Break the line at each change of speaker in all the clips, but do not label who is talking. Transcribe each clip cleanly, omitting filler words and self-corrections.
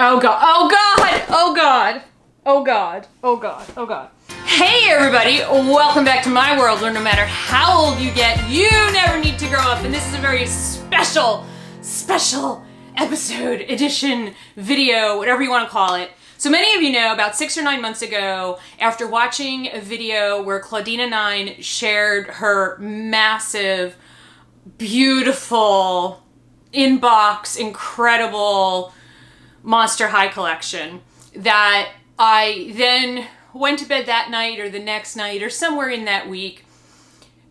Oh God, oh God, oh God, oh God, oh God, oh God. Hey everybody, welcome back to my world where no matter how old you get, you never need to grow up. And this is a very special episode, edition, video, whatever you want to call it. So many of you know, about 6 or 9 months ago, after watching a video where Claudina9 shared her massive, beautiful, inbox, incredible Monster High collection, that I then went to bed that night or the next night or somewhere in that week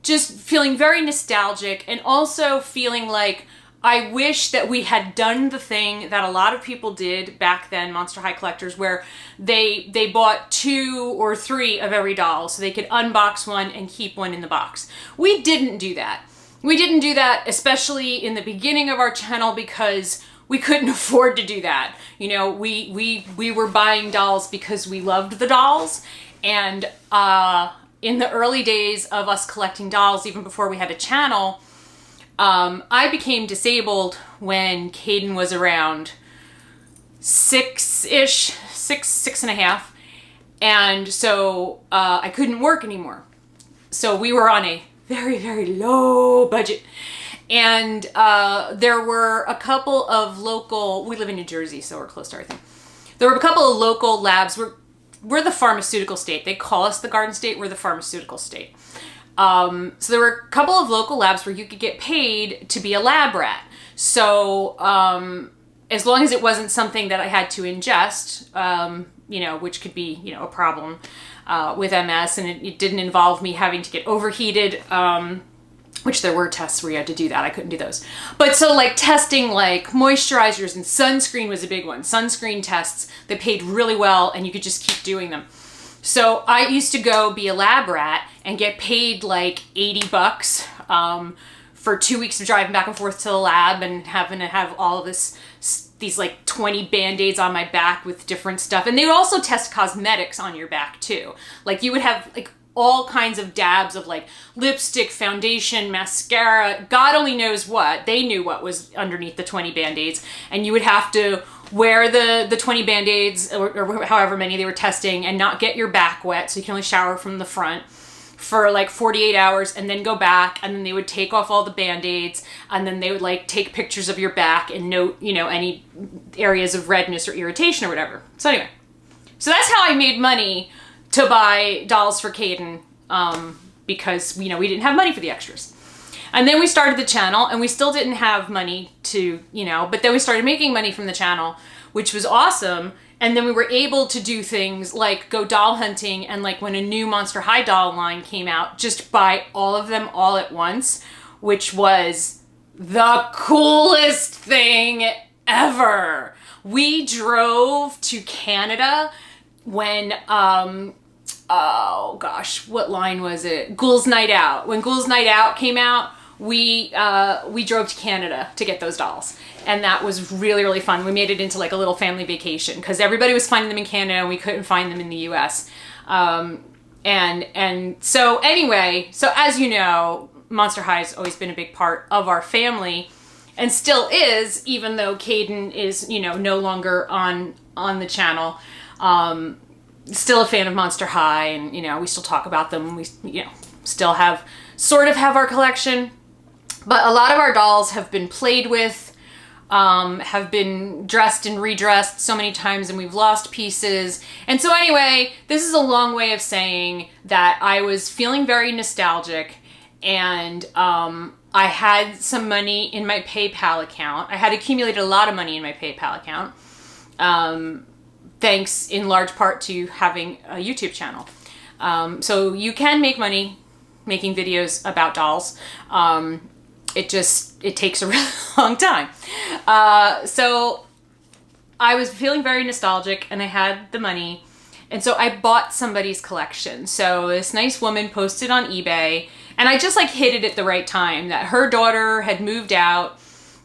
just feeling very nostalgic and also feeling like I wish that we had done the thing that a lot of people did back then, Monster High collectors, where they bought 2 or 3 of every doll so they could unbox one and keep one in the box. We didn't do that. We didn't do that, especially in the beginning of our channel, because we couldn't afford to do that. You know, we were buying dolls because we loved the dolls. And in the early days of us collecting dolls, even before we had a channel, I became disabled when Caden was around 6-ish, 6.5. And so I couldn't work anymore. So we were on a very, very low budget. And there were a couple of local, we live in New Jersey, so we're close to everything. There were a couple of local labs. We're the pharmaceutical state. They call us the Garden State. We're the pharmaceutical state. So there were a couple of local labs where you could get paid to be a lab rat. So as long as it wasn't something that I had to ingest, you know, which could be, you know, a problem with MS, and it didn't involve me having to get overheated, which there were tests where you had to do that. I couldn't do those. But so like testing like moisturizers and sunscreen was a big one. Sunscreen tests, they paid really well and you could just keep doing them. So I used to go be a lab rat and get paid like $80 for 2 weeks of driving back and forth to the lab and having to have all of these like 20 band-aids on my back with different stuff. And they would also test cosmetics on your back too. Like you would have like all kinds of dabs of like lipstick, foundation, mascara, God only knows what. They knew what was underneath the 20 band-aids. And you would have to wear the 20 band-aids or however many they were testing and not get your back wet. So you can only shower from the front for like 48 hours and then go back, and then they would take off all the band-aids, and then they would like take pictures of your back and note, you know, any areas of redness or irritation or whatever. So anyway, so that's how I made money to buy dolls for Caden, because, you know, we didn't have money for the extras. And then we started the channel and we still didn't have money to, you know, but then we started making money from the channel, which was awesome. And then we were able to do things like go doll hunting, and like when a new Monster High doll line came out, just buy all of them all at once, which was the coolest thing ever. We drove to Canada when, oh gosh, what line was it? Ghouls Night Out. When Ghouls Night Out came out, we drove to Canada to get those dolls. And that was really, really fun. We made it into like a little family vacation because everybody was finding them in Canada and we couldn't find them in the US. And so anyway, so as you know, Monster High has always been a big part of our family and still is, even though Caden is, you know, no longer on the channel. Still a fan of Monster High, and, you know, we still talk about them. We, you know, still sort of have our collection. But a lot of our dolls have been played with, have been dressed and redressed so many times, and we've lost pieces. And so anyway, this is a long way of saying that I was feeling very nostalgic, and I had some money in my PayPal account. I had accumulated a lot of money in my PayPal account, thanks in large part to having a YouTube channel. So you can make money making videos about dolls. It takes a really long time. So I was feeling very nostalgic and I had the money. And so I bought somebody's collection. So this nice woman posted on eBay, and I just like hit it at the right time that her daughter had moved out,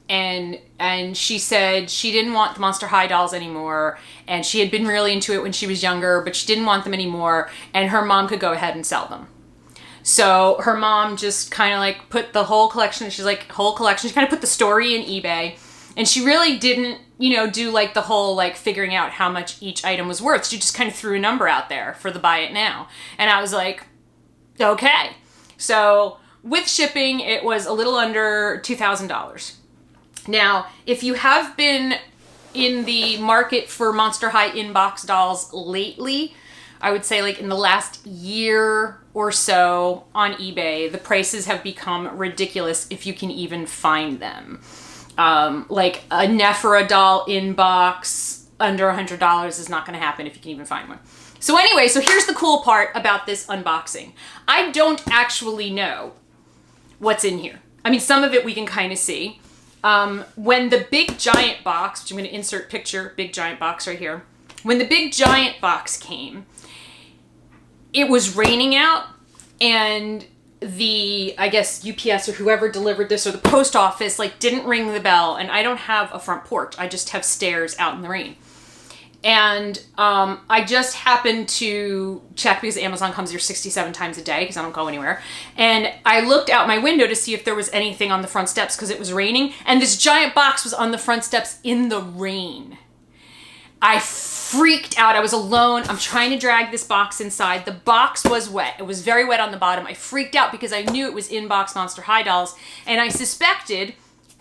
and she said she didn't want the Monster High dolls anymore, and she had been really into it when she was younger, but she didn't want them anymore, and her mom could go ahead and sell them. So her mom just kind of like put the whole collection, she's like, whole collection, she kind of put the story in eBay, And she really didn't, do like the whole like figuring out how much each item was worth. She just kind of threw a number out there for the buy it now. And I was like, okay. So with shipping, it was a little under $2,000. Now, if you have been in the market for Monster High inbox dolls lately, I would say like in the last year or so on eBay, the prices have become ridiculous if you can even find them. Like a Nephra doll inbox under $100 is not going to happen if you can even find one. So anyway, so here's the cool part about this unboxing. I don't actually know what's in here. I mean, some of it we can kind of see. When the big giant box, which I'm going to insert picture, big giant box right here. When the big giant box came, it was raining out, and the, I guess, UPS or whoever delivered this, or the post office, like didn't ring the bell, and I don't have a front porch. I just have stairs out in the rain. And I just happened to check, because Amazon comes here 67 times a day because I don't go anywhere. And I looked out my window to see if there was anything on the front steps because it was raining. And this giant box was on the front steps in the rain. I freaked out. I was alone. I'm trying to drag this box inside. The box was wet. It was very wet on the bottom. I freaked out because I knew it was inbox Monster High dolls. And I suspected,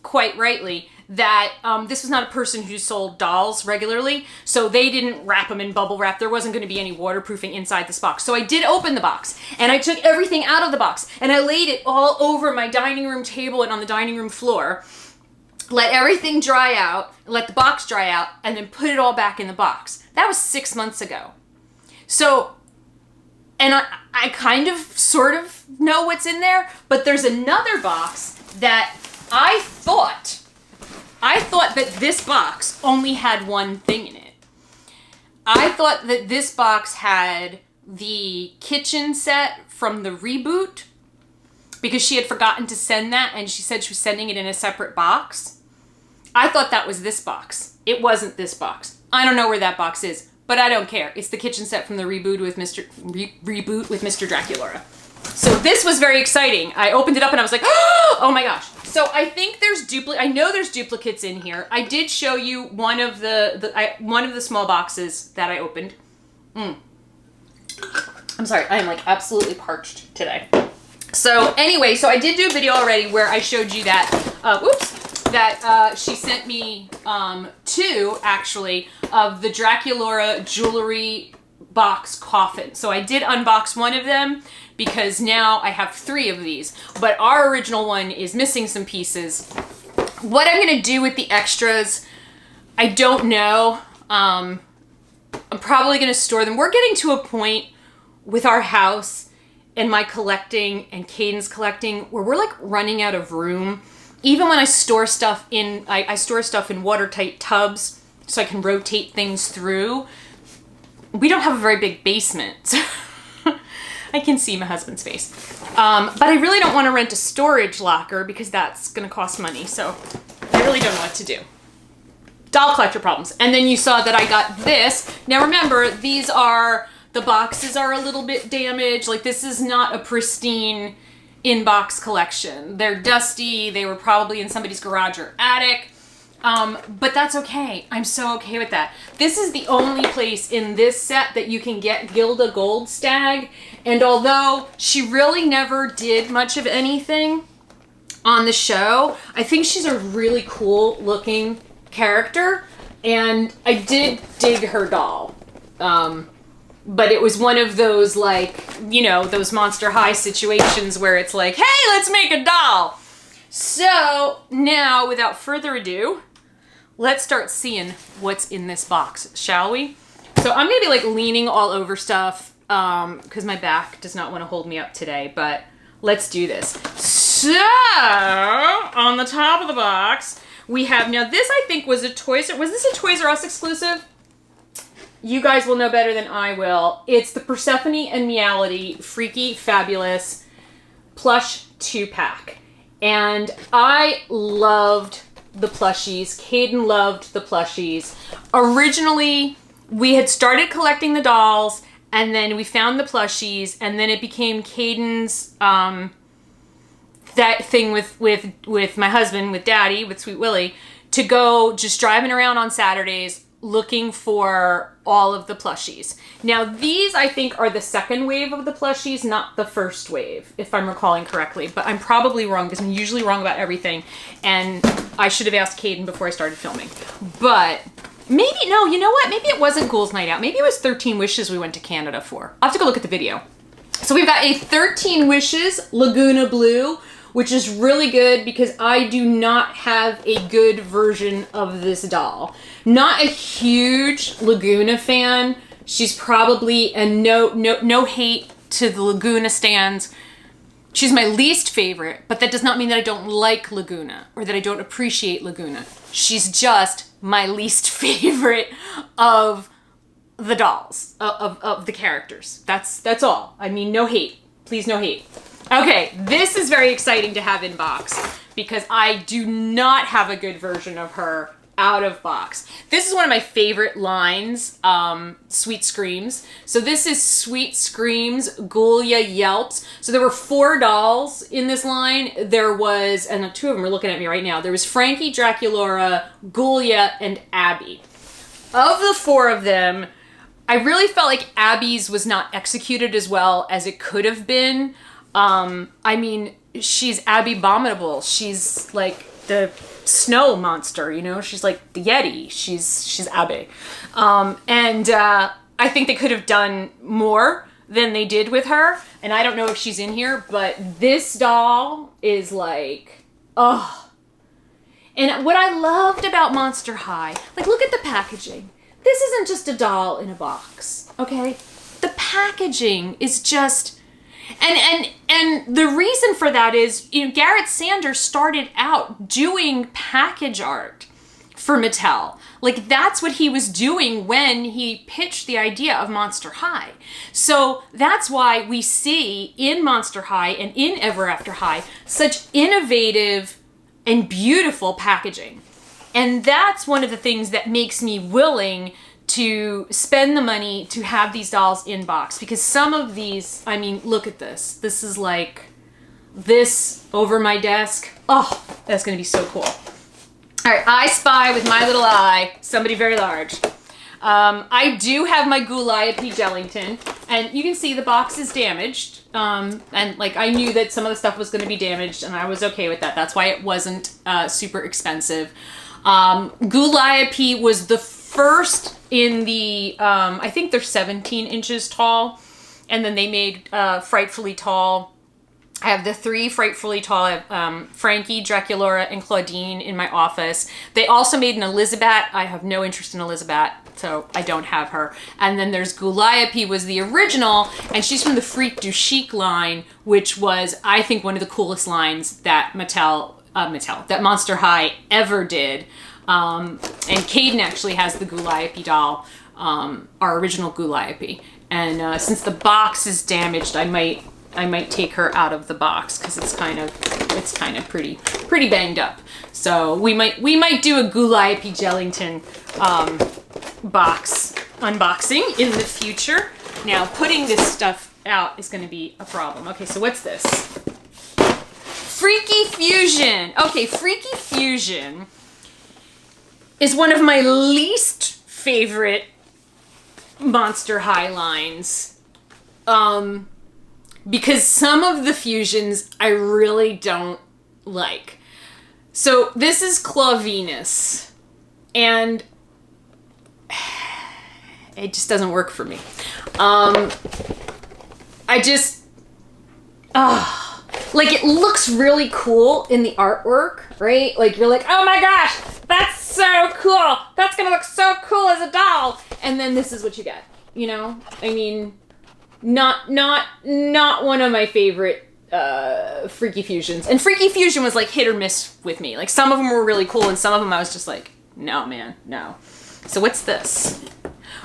quite rightly, that this was not a person who sold dolls regularly, so they didn't wrap them in bubble wrap. There wasn't going to be any waterproofing inside this box. So I did open the box, and I took everything out of the box, and I laid it all over my dining room table and on the dining room floor, let everything dry out, let the box dry out, and then put it all back in the box. That was 6 months ago. So, and I kind of, sort of know what's in there, but there's another box that I thought that this box only had one thing in it. I thought that this box had the kitchen set from the reboot, because she had forgotten to send that, and she said she was sending it in a separate box. I thought that was this box. It wasn't this box. I don't know where that box is, but I don't care. It's the kitchen set from the reboot with Mr. Draculaura. So this was very exciting. I opened it up and I was like, oh my gosh. So I think I know there's duplicates in here. I did show you one of the small boxes that I opened. I'm sorry, I am like absolutely parched today. So anyway, so I did do a video already where I showed you that, she sent me two, actually, of the Draculaura jewelry box coffin. So I did unbox one of them, because now I have 3 of these, but our original one is missing some pieces. What I'm gonna do with the extras, I don't know. I'm probably gonna store them. We're getting to a point with our house and my collecting and Caden's collecting where we're like running out of room. Even when I store stuff in, I store stuff in watertight tubs so I can rotate things through. We don't have a very big basement. I can see my husband's face. But I really don't want to rent a storage locker because that's going to cost money. So I really don't know what to do. Doll collector problems. And then you saw that I got this. Now remember, the boxes are a little bit damaged. Like, this is not a pristine inbox collection. They're dusty. They were probably in somebody's garage or attic. But that's okay. I'm so okay with that. This is the only place in this set that you can get Gilda Goldstag. And although she really never did much of anything on the show, I think she's a really cool looking character. And I did dig her doll. But it was one of those, like, those Monster High situations where it's like, hey, let's make a doll. So now, without further ado, let's start seeing what's in this box, shall we? So I'm gonna be like leaning all over stuff because my back does not want to hold me up today, but let's do this. So on the top of the box, we have, now this I think was this a Toys R Us exclusive? You guys will know better than I will. It's the Persephone and Meowity Freaky Fabulous plush 2-pack. And I loved the plushies. Caden loved the plushies. Originally, we had started collecting the dolls, and then we found the plushies, and then it became Caden's, that thing with my husband, with Daddy, with Sweet Willie, to go just driving around on Saturdays looking for all of the plushies. Now these I think are the second wave of the plushies, not the first wave, if I'm recalling correctly, but I'm probably wrong because I'm usually wrong about everything, and I should have asked Caden before I started filming. But maybe, no, you know what? Maybe it wasn't Ghouls Night Out. Maybe it was 13 Wishes we went to Canada for. I'll have to go look at the video. So we've got a 13 Wishes Laguna Blue, which is really good because I do not have a good version of this doll. Not a huge Laguna fan. She's probably, and no hate to the Laguna stands. She's my least favorite, but that does not mean that I don't like Laguna or that I don't appreciate Laguna. She's just my least favorite of the dolls, of the characters. That's all. I mean, no hate. Please, no hate. Okay, this is very exciting to have in box because I do not have a good version of her out of box. This is one of my favorite lines, Sweet Screams. So this is Sweet Screams, Ghoulia Yelps. So there were 4 dolls in this line. There was, and 2 of them are looking at me right now. There was Frankie, Draculaura, Ghoulia, and Abby. Of the 4 of them, I really felt like Abby's was not executed as well as it could have been. I mean, she's Abby Abominable. She's like the snow monster, you know? She's like the Yeti. She's Abby. I think they could have done more than they did with her. And I don't know if she's in here, but this doll is like, oh. And what I loved about Monster High, like, look at the packaging. This isn't just a doll in a box, okay? The packaging is just... And the reason for that is, you know, Garrett Sanders started out doing package art for Mattel. Like, that's what he was doing when he pitched the idea of Monster High. So that's why we see in Monster High and in Ever After High such innovative and beautiful packaging. And that's one of the things that makes me willing to spend the money to have these dolls in box, because some of these, I mean, look at this. This is like this over my desk. Oh, that's gonna be so cool. All right, I spy with my little eye somebody very large. I do have my Gouliapi Jellington, and you can see the box is damaged. And like, I knew that some of the stuff was gonna be damaged, and I was okay with that. That's why it wasn't super expensive. Gouliapi was the first in the, I think they're 17 inches tall, and then they made Frightfully Tall. I have the 3 Frightfully Tall. I have Frankie, Draculaura, and Claudine in my office. They also made an Elizabeth. I have no interest in Elizabeth, so I don't have her. And then there's Gouliapi was the original, and she's from the Freak du Chic line, which was, I think, one of the coolest lines that that Monster High ever did. And Caden actually has the Gouliapi doll, our original Gouliapi. And since the box is damaged, I might take her out of the box because it's kind of pretty banged up. So we might do a Gouliapi Jellington box unboxing in the future. Now, putting this stuff out is going to be a problem. Okay, so what's this? Freaky Fusion. Okay, Freaky Fusion is one of my least favorite Monster High lines. Because some of the fusions I really don't like. So this is Claw Venus, and it just doesn't work for me. Like, it looks really cool in the artwork, right? Like, you're like, oh my gosh, that's so cool. That's gonna look so cool as a doll. And then this is what you get, you know? I mean, not one of my favorite Freaky Fusions. And Freaky Fusion was like hit or miss with me. Like, some of them were really cool, and some of them I was just like, no, man, no. So what's this?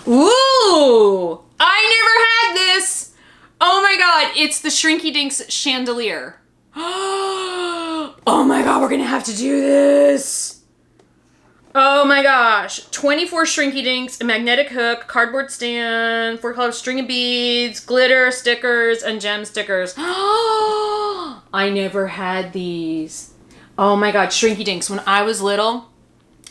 Ooh, I never had this. Oh my god, it's the Shrinky Dinks chandelier. Oh my god, we're gonna have to do this. Oh my gosh. 24 Shrinky Dinks, a magnetic hook, cardboard stand, 4 color string of beads, glitter stickers, and gem stickers. I never had these. Oh my god, Shrinky Dinks. When I was little,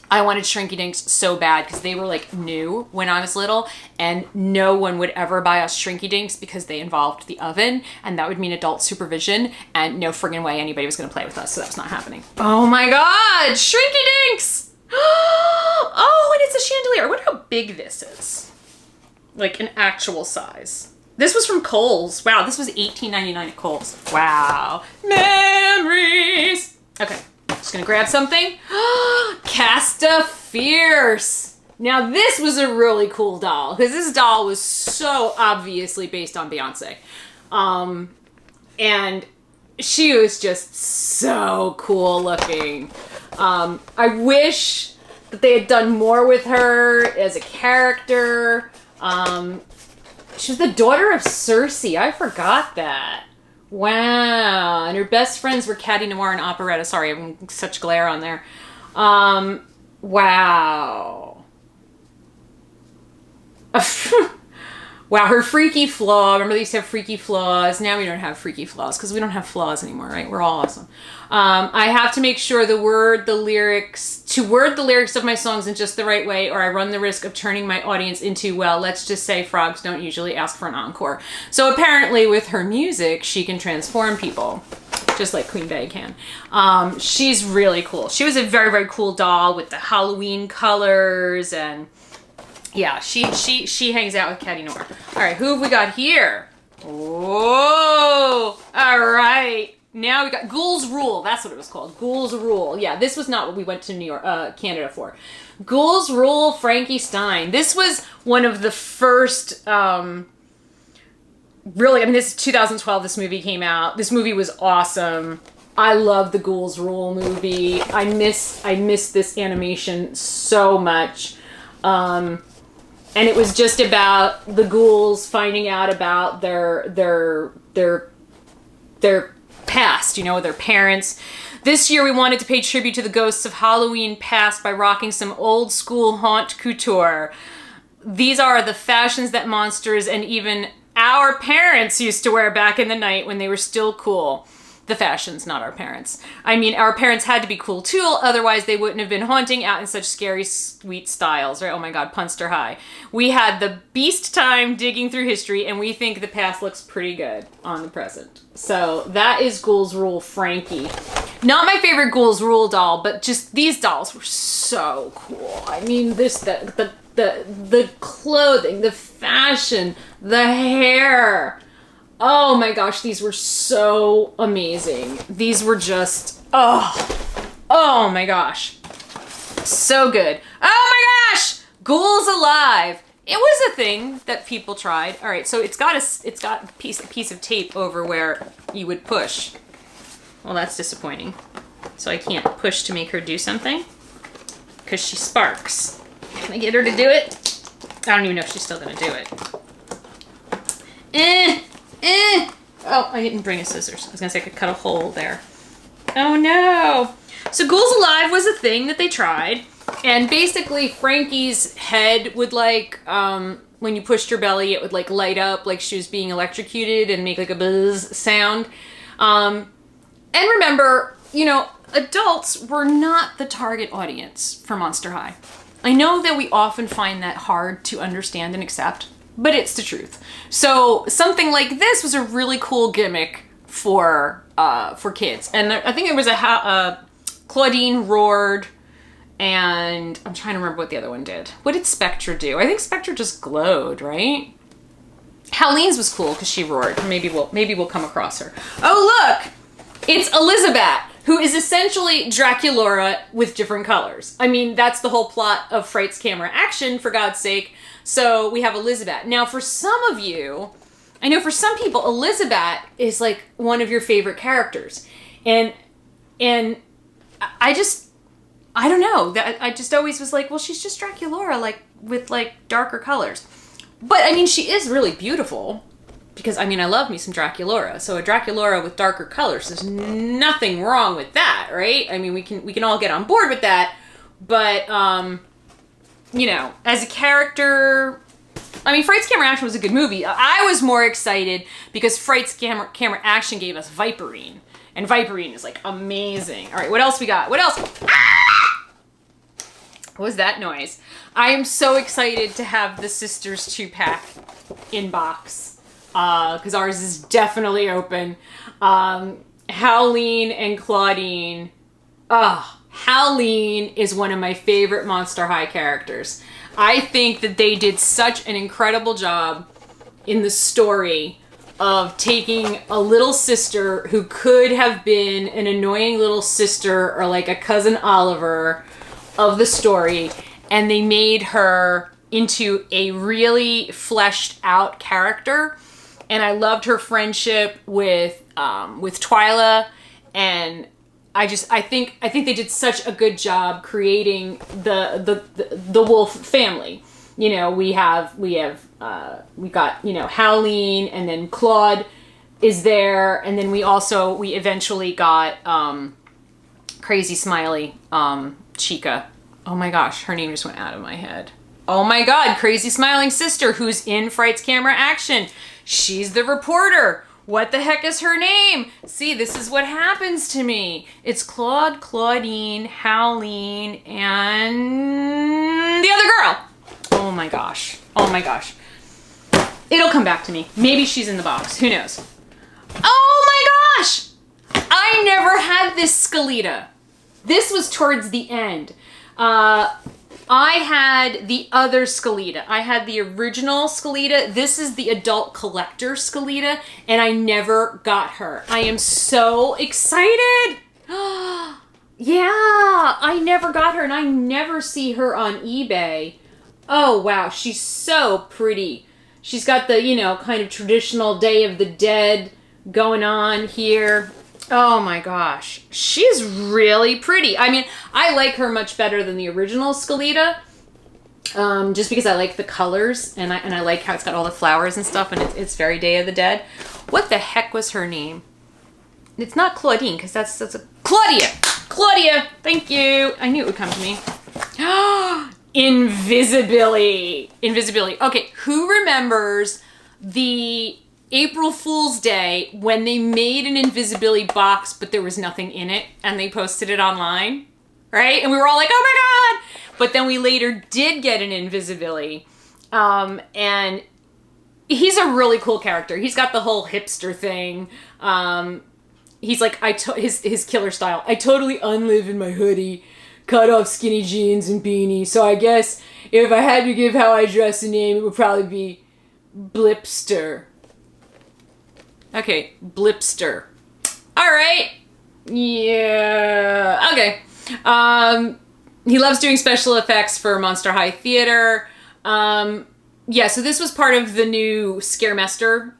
I wanted Shrinky Dinks so bad because they were like new when I was little, and no one would ever buy us Shrinky Dinks because they involved the oven, and that would mean adult supervision, and no friggin' way anybody was gonna play with us, so that's not happening. Oh my God, Shrinky Dinks! Oh, and it's a chandelier. I wonder how big this is. Like an actual size. This was from Kohl's. Wow, this was $18.99 at Kohl's. Wow. Memories. Okay, just gonna grab something. Casta Fierce. Now this was a really cool doll because this doll was so obviously based on Beyonce. And she was just so cool looking. I wish that they had done more with her as a character. She was the daughter of Circe. I forgot that. Wow. And her best friends were Caddy Noir and Operetta. Sorry, I'm such glare on there. Wow. Wow, her freaky flaw. Remember they used to have freaky flaws. Now we don't have freaky flaws because we don't have flaws anymore, right? We're all awesome. I have to make sure to word the lyrics of my songs in just the right way, or I run the risk of turning my audience into, well, let's just say frogs don't usually ask for an encore. So apparently with her music, she can transform people, just like Queen Bey can. She's really cool. She was a very, very cool doll with the Halloween colors, and yeah, she hangs out with Caddy Noir. All right, who have we got here? Whoa! All right, now we got Ghouls Rule. That's what it was called. Ghouls Rule. Yeah, this was not what we went to New York, Canada for. Ghouls Rule Frankie Stein. This was one of the first. Really, I mean, this is 2012. This movie came out. This movie was awesome. I love the Ghouls Rule movie. I miss this animation so much. And it was just about the ghouls finding out about their past, you know, their parents. This year we wanted to pay tribute to the ghosts of Halloween past by rocking some old school haunt couture. These are the fashions that monsters and even our parents used to wear back in the night when they were still cool. The fashions, not our parents. I mean, our parents had to be cool too, otherwise they wouldn't have been haunting out in such scary, sweet styles, right? Oh my God, Punster High. We had the beast time digging through history, and we think the past looks pretty good on the present. So that is Ghouls Rule Frankie. Not my favorite Ghouls Rule doll, but just these dolls were so cool. I mean, the clothing, the fashion, the hair. Oh my gosh, these were so amazing. These were just, oh my gosh. So good. Oh my gosh! Ghouls Alive. It was a thing that people tried. All right, so it's got a piece of tape over where you would push. Well, that's disappointing. So I can't push to make her do something because she sparks. Can I get her to do it? I don't even know if she's still gonna do it. Oh, I didn't bring a scissors. I was gonna say I could cut a hole there. Oh no. So Ghouls Alive was a thing that they tried. And basically Frankie's head would like, when you pushed her belly, it would like light up like she was being electrocuted and make like a buzz sound. And remember, you know, adults were not the target audience for Monster High. I know that we often find that hard to understand and accept, but it's the truth. So something like this was a really cool gimmick for kids. And I think there was Claudine roared, and I'm trying to remember what the other one did. What did Spectre do? I think Spectre just glowed, right? Howlene's was cool because she roared. Maybe we'll come across her. Oh look, it's Elizabeth, who is essentially Draculaura with different colors. I mean, that's the whole plot of Frights Camera Action, for God's sake. So we have Elizabeth. Now, for some of you, I know for some people, Elizabeth is like one of your favorite characters. And I don't know. I just always was like, well, she's just Draculaura, like with like darker colors. But I mean, she is really beautiful because I mean, I love me some Draculaura. So a Draculaura with darker colors, there's nothing wrong with that, right? I mean, we can all get on board with that. But you know, as a character, I mean, Frights Camera Action was a good movie. I was more excited because Frights Camera Action gave us Viperine. And Viperine is like amazing. All right, what else we got? What else? Ah! What was that noise? I am so excited to have the Sisters 2-pack in box. Because ours is definitely open. Howleen and Claudine. Howleen is one of my favorite Monster High characters. I think that they did such an incredible job in the story of taking a little sister who could have been an annoying little sister or like a cousin Oliver of the story, and they made her into a really fleshed out character. And I loved her friendship with Twyla, and I think they did such a good job creating the wolf family. You know, we got, you know, Howleen, and then Claude is there, and then we eventually got Crazy Smiley Chica. Oh my gosh, her name just went out of my head. Oh my god, Crazy Smiling Sister, who's in Fright's Camera Action. She's the reporter. What the heck is her name? See, this is what happens to me. It's Claude, Claudine, Howleen, and the other girl. Oh my gosh. Oh my gosh. It'll come back to me. Maybe she's in the box. Who knows? Oh my gosh! I never had this Skeleta. This was towards the end. I had the other Skeleta. I had the original Skeleta. This is the adult collector Skeleta, and I never got her. I am so excited. Yeah, I never got her, and I never see her on eBay. Oh, wow. She's so pretty. She's got the, you know, kind of traditional Day of the Dead going on here. Oh my gosh. She's really pretty. I mean, I like her much better than the original Skeleta. Just because I like the colors, and I like how it's got all the flowers and stuff, and it's very Day of the Dead. What the heck was her name? It's not Claudine, because that's a... Claudia! Claudia! Thank you! I knew it would come to me. Invisibility. Invisibility. Okay, who remembers the April Fool's Day when they made an Invisibility box, but there was nothing in it, and they posted it online? Right? And we were all like, oh my god! But then we later did get an Invisibility. And he's a really cool character. He's got the whole hipster thing. He's like, his killer style. I totally unlive in my hoodie, cut off skinny jeans and beanie. So I guess if I had to give how I dress a name, it would probably be Blipster. Okay, Blipster. All right. Yeah. Okay. He loves doing special effects for Monster High Theater. Yeah, so this was part of the new Scaremester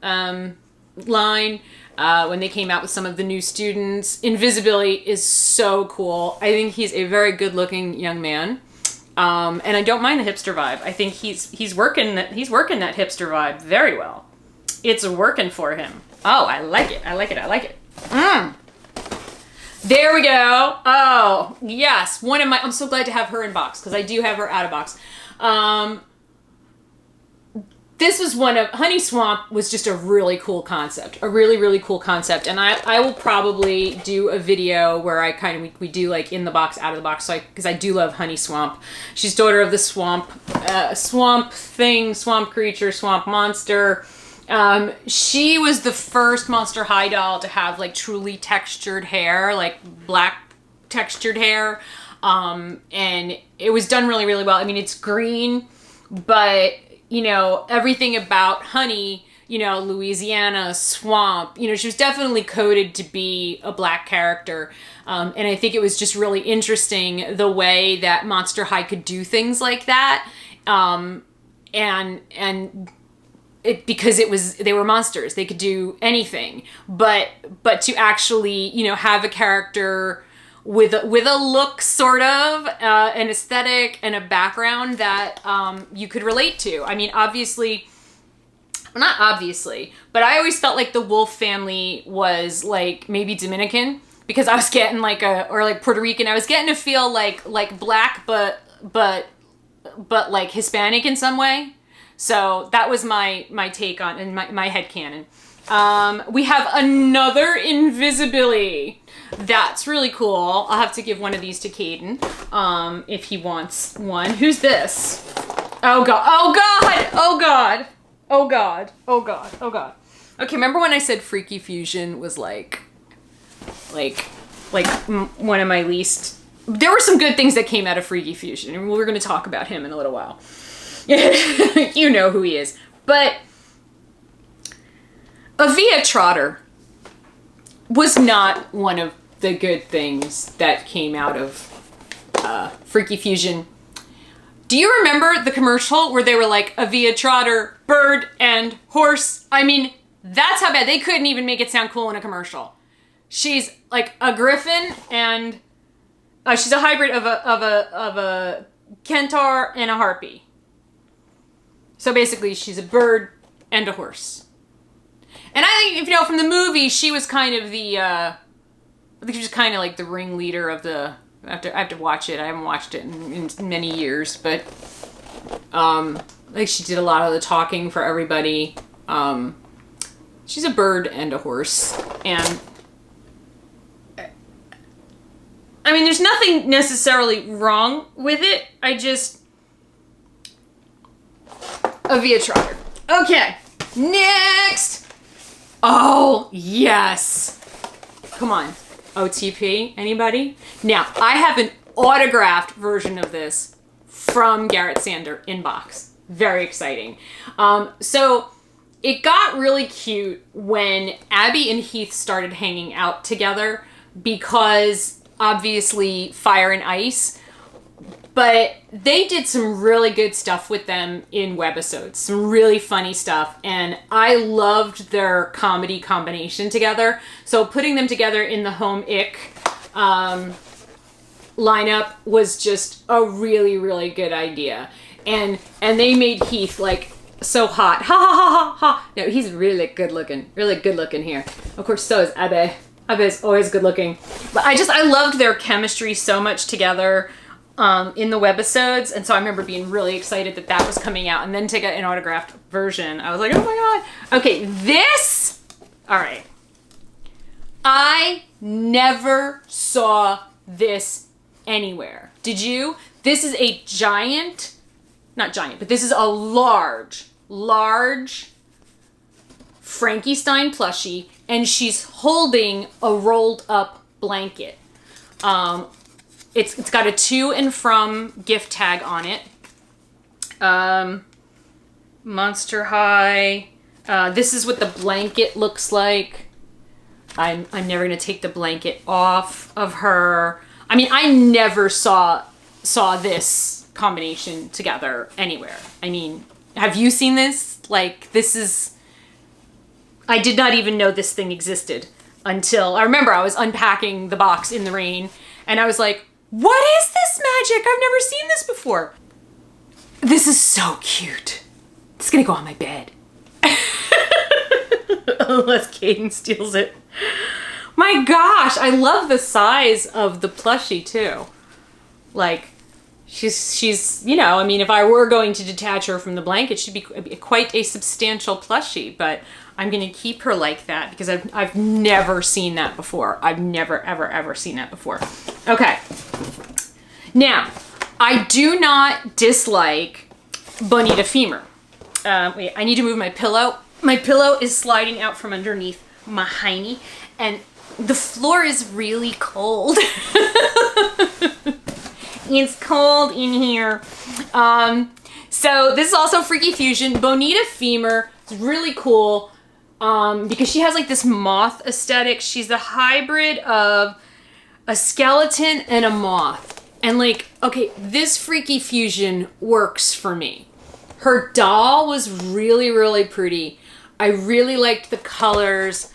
line when they came out with some of the new students. Invisibility is so cool. I think he's a very good-looking young man. And I don't mind the hipster vibe. I think he's working that hipster vibe very well. It's working for him. Oh, I like it. I like it. I like it. There we go. Oh, yes. I'm so glad to have her in box, because I do have her out of box. This was Honey Swamp was just a really cool concept. A really, really cool concept. And I will probably do a video where we do like in the box, out of the box, because I do love Honey Swamp. She's daughter of the swamp thing, swamp creature, swamp monster. She was the first Monster High doll to have like truly textured hair, like black textured hair. And it was done really, really well. I mean, it's green, but you know, everything about Honey, you know, Louisiana, swamp, you know, she was definitely coded to be a black character. And I think it was just really interesting the way that Monster High could do things like that. Because they were monsters, they could do anything, but to actually, you know, have a character with a look, sort of, an aesthetic and a background that you could relate to. I mean, obviously, well, not obviously, but I always felt like the Wolf family was like maybe Dominican, because I was getting or like Puerto Rican. I was getting to feel like black, but like Hispanic in some way. So that was my take on, and my headcanon. We have another Invisibility. that's really cool. I'll have to give one of these to Caden if he wants one. Who's this? Oh God, oh God, oh God, oh God, oh God, oh God. Okay, remember when I said Freaky Fusion was like one of my least... There were some good things that came out of Freaky Fusion, and we're going to talk about him in a little while. You know who he is. But Avia Trotter was not one of the good things that came out of Freaky Fusion. Do you remember the commercial where they were like, Avia Trotter, bird and horse? I mean, that's how bad. They couldn't even make it sound cool in a commercial. She's like a griffin and she's a hybrid of a centaur and a harpy. So basically she's a bird and a horse. And I think, if you know, from the movie, she was kind of the, I think she was kind of like the ringleader of the, I have to watch it. I haven't watched it in many years, but like she did a lot of the talking for everybody. She's a bird and a horse, and I mean, there's nothing necessarily wrong with it. I just... Avia Trotter. Okay, next! Oh, yes! Come on. OTP, anybody? Now, I have an autographed version of this from Garrett Sander inbox. Very exciting. So, it got really cute when Abby and Heath started hanging out together because... obviously Fire and Ice, but they did some really good stuff with them in webisodes, some really funny stuff, and I loved their comedy combination together. So putting them together in the Home Ick lineup was just a really, really good idea. And they made Heath like so hot. Ha ha ha ha ha. No, he's really good looking here. Of course, so is Abby. Abby's always good looking. But I loved their chemistry so much together in the webisodes. And so I remember being really excited that that was coming out. And then to get an autographed version, I was like, oh my God. Okay, this, all right. I never saw this anywhere. Did you? This is a giant, not giant, but this is a large Frankenstein plushie, and she's holding a rolled up blanket. It's got a to and from gift tag on it. Monster High. This is what the blanket looks like. I'm never gonna take the blanket off of her. I mean, I never saw this combination together anywhere. I mean, have you seen this? Like, this is... I did not even know this thing existed until I remember I was unpacking the box in the rain and I was like, what is this magic? I've never seen this before. This is so cute. It's gonna go on my bed. Unless Caden steals it. My gosh, I love the size of the plushie too. Like, she's, you know, I mean, if I were going to detach her from the blanket, she'd be quite a substantial plushie, but I'm gonna keep her like that because I've never seen that before. I've never, ever seen that before. Okay. Now, I do not dislike Bonita Femur. Wait, I need to move my pillow. My pillow is sliding out from underneath my hiney, and the floor is really cold. It's cold in here. So this is also Freaky Fusion. Bonita Femur is really cool because she has like this moth aesthetic. She's a hybrid of a skeleton and a moth. And like, okay, this Freaky Fusion works for me. Her doll was really, really pretty. I really liked the colors.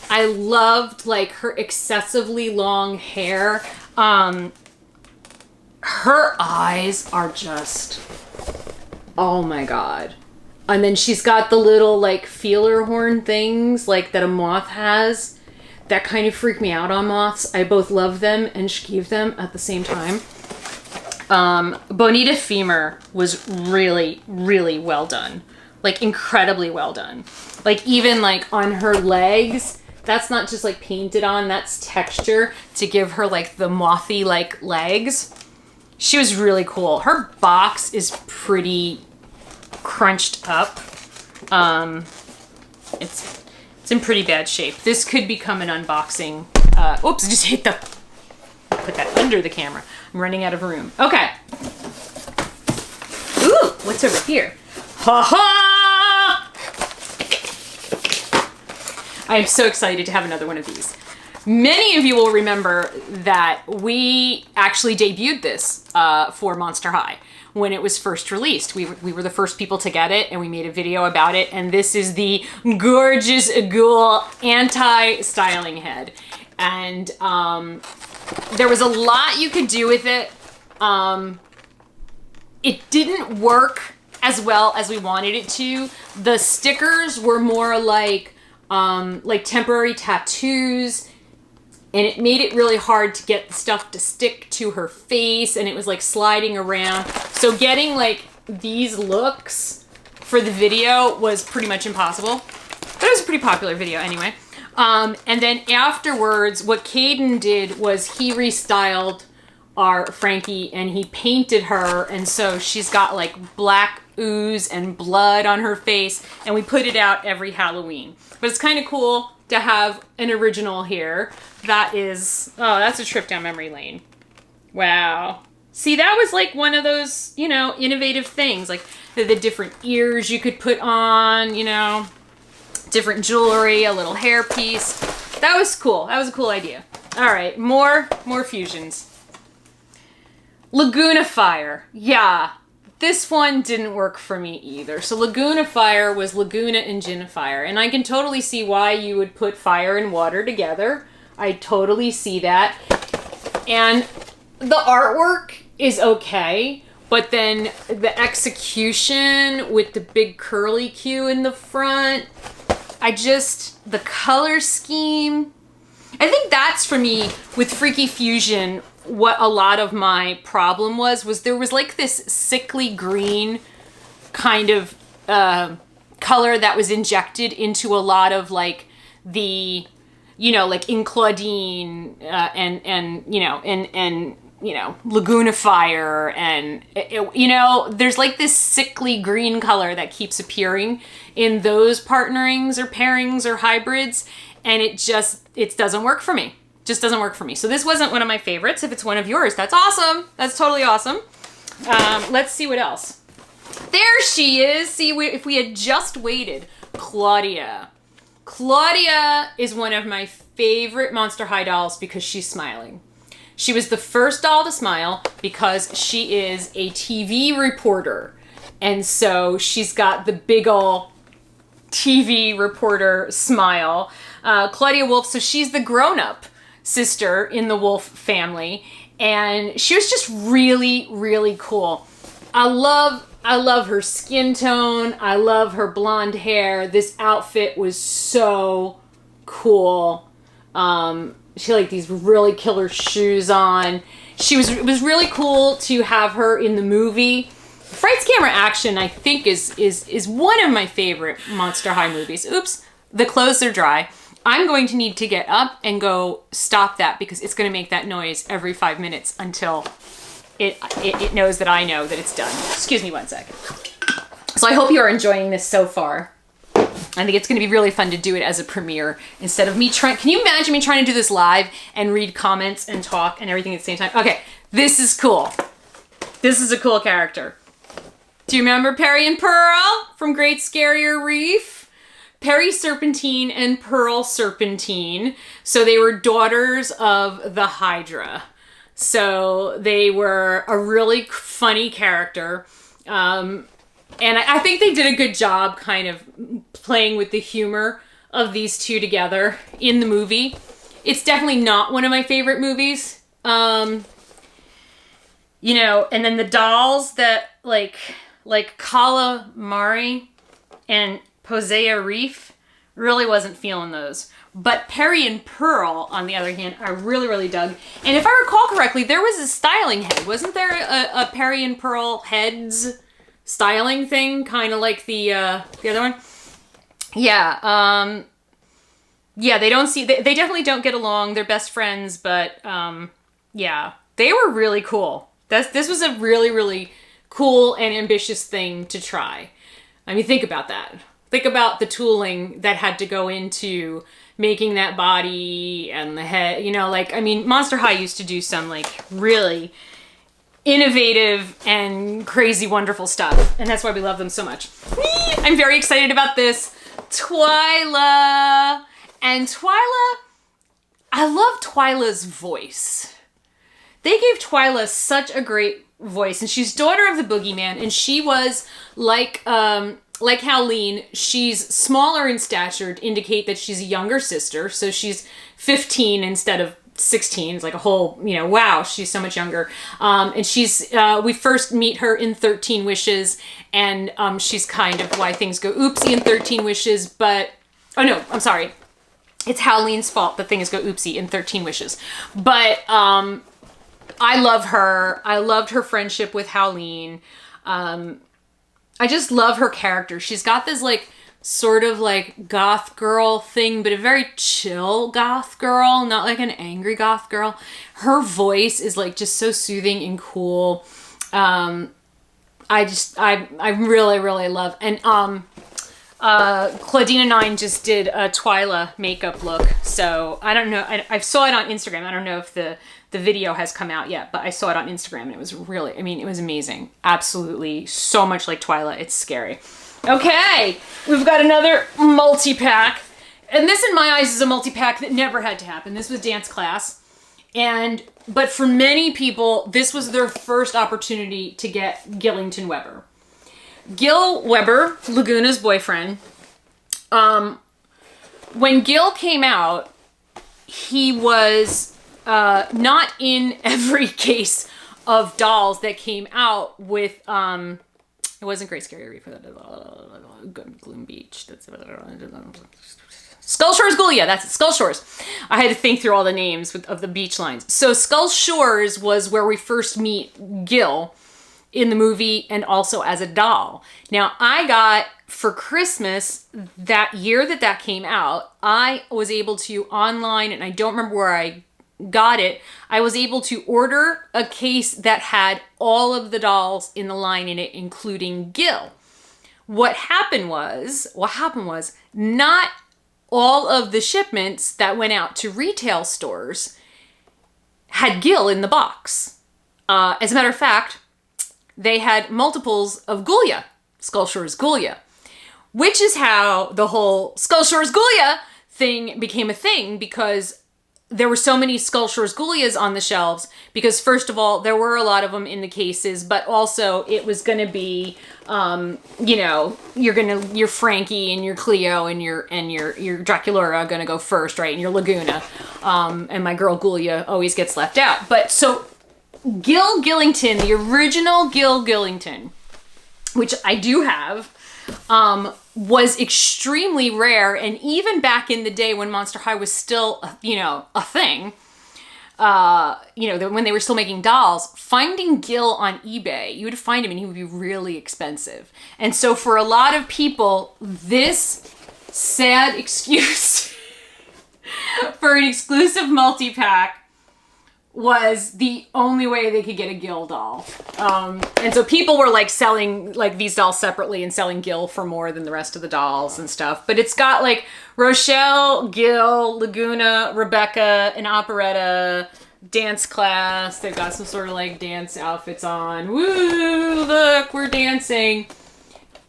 I loved like her excessively long hair. Her eyes are just, oh my God. And then she's got the little like feeler horn things like that a moth has that kind of freak me out on moths. I both love them and skeeve them at the same time. Bonita Femur was really, really well done. Like incredibly well done. Like even like on her legs, That's not just like painted on, that's texture to give her like the mothy like legs. She was really cool. Her box is pretty crunched up. It's in pretty bad shape. This could become an unboxing. Oops, I just hit the, put that under the camera. I'm running out of room. Okay. Ooh, what's over here? Ha ha! I am so excited to have another one of these. Many of you will remember that we actually debuted this for Monster High when it was first released. We were the first people to get it, and we made a video about it, and this is the gorgeous ghoul anti-styling head. And there was a lot you could do with it. It didn't work as well as we wanted it to. The stickers were more like temporary tattoos, and it made it really hard to get the stuff to stick to her face, and it was like sliding around. So getting like these looks for the video was pretty much impossible. But it was a pretty popular video anyway. And then afterwards, what Caden did was he restyled our Frankie and he painted her, and so she's got like black ooze and blood on her face, and we put it out every Halloween. But it's kind of cool to have an original here. That is, oh, that's a trip down memory lane. Wow. See, that was like one of those, you know, innovative things, like the different ears you could put on, you know, different jewelry, a little hairpiece. That was cool. That was a cool idea. All right, more fusions. Laguna Fire. Yeah, this one didn't work for me either. So Laguna Fire was Laguna and Gin Fire, and I can totally see why you would put fire and water together. I totally see that. And the artwork is okay, but then the execution with the big curly Q in the front, the color scheme, I think that's for me with Freaky Fusion. What a lot of my problem was there was like this sickly green kind of color that was injected into a lot of like the, you know, like in Claudine and Laguna Fire, and you know, there's like this sickly green color that keeps appearing in those partnerings or pairings or hybrids, and it doesn't work for me. Just doesn't work for me. So this wasn't one of my favorites. If it's one of yours, that's awesome. That's totally awesome. Let's see what else. There she is. See, if we had just waited. Claudia. Claudia is one of my favorite Monster High dolls because she's smiling. She was the first doll to smile because she is a TV reporter. And so she's got the big ol' TV reporter smile. Claudia Wolf, so she's the grown-up sister in the Wolf family, and she was just really, really cool. I love her skin tone. I love her blonde hair. This outfit was so cool. She had like these really killer shoes on. It was really cool to have her in the movie. Frights Camera Action, I think, is one of my favorite Monster High movies. Oops, the clothes are dry. I'm going to need to get up and go stop that because it's going to make that noise every 5 minutes until it knows that I know that it's done. Excuse me one second. So I hope you are enjoying this so far. I think it's going to be really fun to do it as a premiere instead of me trying. Can you imagine me trying to do this live and read comments and talk and everything at the same time? Okay, this is cool. This is a cool character. Do you remember Perry and Pearl from Great Scarier Reef? Perry Serpentine and Pearl Serpentine. So they were daughters of the Hydra. So they were a really funny character. And I think they did a good job kind of playing with the humor of these two together in the movie. It's definitely not one of my favorite movies. You know, and then the dolls that like Calamari and Posea Reef, really wasn't feeling those. But Perry and Pearl, on the other hand, I really, really dug. And if I recall correctly, there was a styling head. Wasn't there a Perry and Pearl heads styling thing? Kind of like the other one? Yeah. yeah, they don't see, they definitely don't get along. They're best friends, but yeah, they were really cool. This was a really, really cool and ambitious thing to try. I mean, think about that. Think about the tooling that had to go into making that body and the head, you know, like, I mean, Monster High used to do some like really innovative and crazy wonderful stuff, and that's why we love them so much. I'm very excited about this. Twyla. And Twyla, I love Twyla's voice. They gave Twyla such a great voice, and she's daughter of the boogeyman, and she was like Howleen, she's smaller in stature to indicate that she's a younger sister, so she's 15 instead of 16. It's like a whole, you know, wow, she's so much younger. And she's, we first meet her in 13 Wishes, and she's kind of why things go oopsie in 13 Wishes, but, oh no, I'm sorry. It's Howleen's fault that things go oopsie in 13 Wishes. But I love her. I loved her friendship with Howleen. I just love her character. She's got this like sort of like goth girl thing, but a very chill goth girl, not like an angry goth girl. Her voice is like just so soothing and cool. I really, really love. And Claudina 9 just did a Twyla makeup look. So I don't know. I saw it on Instagram. I don't know if the video has come out yet, but I saw it on Instagram and it was really, I mean, it was amazing. Absolutely. So much like Twyla. It's scary. Okay. We've got another multi-pack. And this in my eyes is a multi-pack that never had to happen. This was dance class. But for many people, this was their first opportunity to get Gillington Weber. Gil Weber, Laguna's boyfriend, when Gil came out, he was not in every case of dolls that came out with, it wasn't Great Scary Reef, Gloom Beach, Skull Shores Ghoulia, that's it, Skull Shores. I had to think through all the names of the beach lines. So Skull Shores was where we first meet Gil in the movie and also as a doll. Now, I got, for Christmas, that year that came out, I was able to online, and I don't remember where I got it, I was able to order a case that had all of the dolls in the line in it, including Gil. What happened was, not all of the shipments that went out to retail stores had Gil in the box. As a matter of fact, they had multiples of Ghoulia, Skull Shores Ghoulia, which is how the whole Skull Shores Ghoulia thing became a thing, because there were so many Skull Shores Ghoulias on the shelves, because first of all, there were a lot of them in the cases, but also it was going to be, you know, your Frankie and your Cleo and your Draculaura are going to go first, right? And your Laguna, and my girl Ghoulia always gets left out. But so Gil Gillington, the original Gil Gillington, which I do have, was extremely rare. And even back in the day when Monster High was still, you know, a thing, you know, when they were still making dolls, finding Gil on eBay, you would find him and he would be really expensive. And so for a lot of people, this sad excuse for an exclusive multi-pack was the only way they could get a Gil doll. And so people were like selling like these dolls separately and selling Gil for more than the rest of the dolls and stuff. But it's got like Rochelle, Gil, Laguna, Rebecca, an operetta, dance class. They've got some sort of like dance outfits on. Woo, look, we're dancing.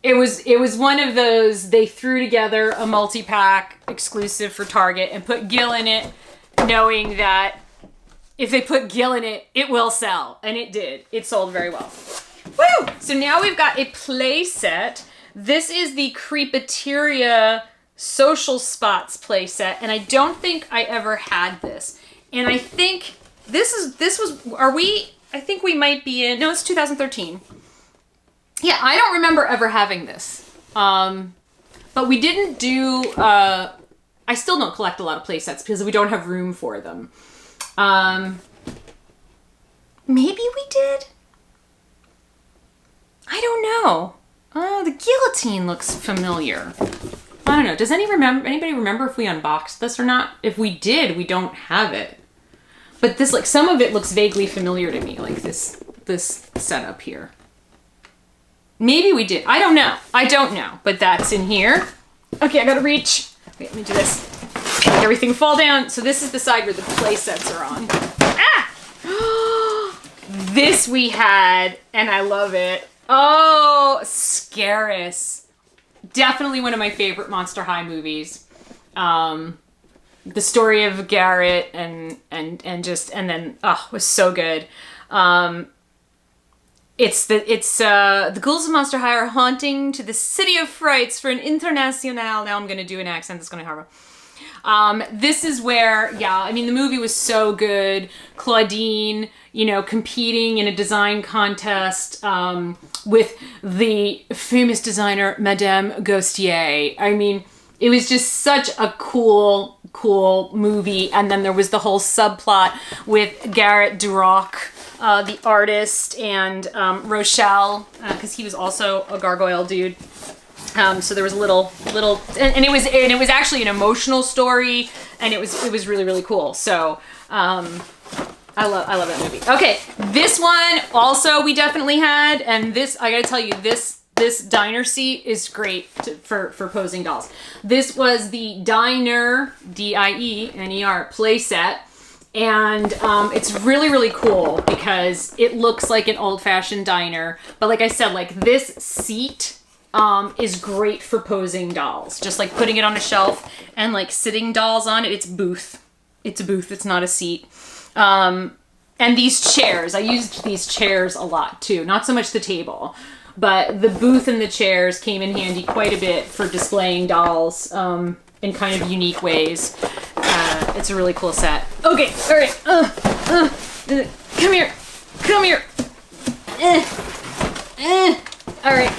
It was one of those, they threw together a multi-pack exclusive for Target and put Gil in it, knowing that if they put Gil in it, it will sell. And it did. It sold very well. Woo! So now we've got a play set. This is the Creepateria Social Spots play set. And I don't think I ever had this. And I think I think we might be in, no, it's 2013. Yeah, I don't remember ever having this. But we didn't do, I still don't collect a lot of play sets because we don't have room for them. Maybe we did? I don't know. Oh, the guillotine looks familiar. I I don't know. Does anybody remember if we unboxed this or not? If we did, we don't have it. But this, like, some of it looks vaguely familiar to me, like this setup here. Maybe we did. I don't know. I don't know. But that's in here. Okay, I gotta reach. Wait, let me do this. Make everything fall down. So this is the side where the play sets are on. Ah! This we had, and I love it. Oh, Scaris. Definitely one of my favorite Monster High movies. The story of Garrett and then was so good. The ghouls of Monster High are haunting to the City of Frights for an international. Now I'm gonna do an accent that's gonna be horrible. This is where, I mean, the movie was so good. Claudine, competing in a design contest with the famous designer Madame Ghostier. I mean, it was just such a cool movie. And then there was the whole subplot with Garrett Duroc, the artist, and Rochelle, because he was also a gargoyle dude. So there was a little, and it was actually an emotional story, and it was really, really cool. So, I love that movie. Okay, this one also we definitely had, and this, I gotta tell you, this diner seat is great for posing dolls. This was the Diner, D-I-E-N-E-R, playset. And it's really, really cool because it looks like an old-fashioned diner. But like I said, like this seat is great for posing dolls. Just like putting it on a shelf and like sitting dolls on it. It's booth. It's a booth. It's not a seat. And these chairs. I used these chairs a lot too. Not so much the table. But the booth and the chairs came in handy quite a bit for displaying dolls in kind of unique ways. It's a really cool set. Okay, all right. Come here. All right.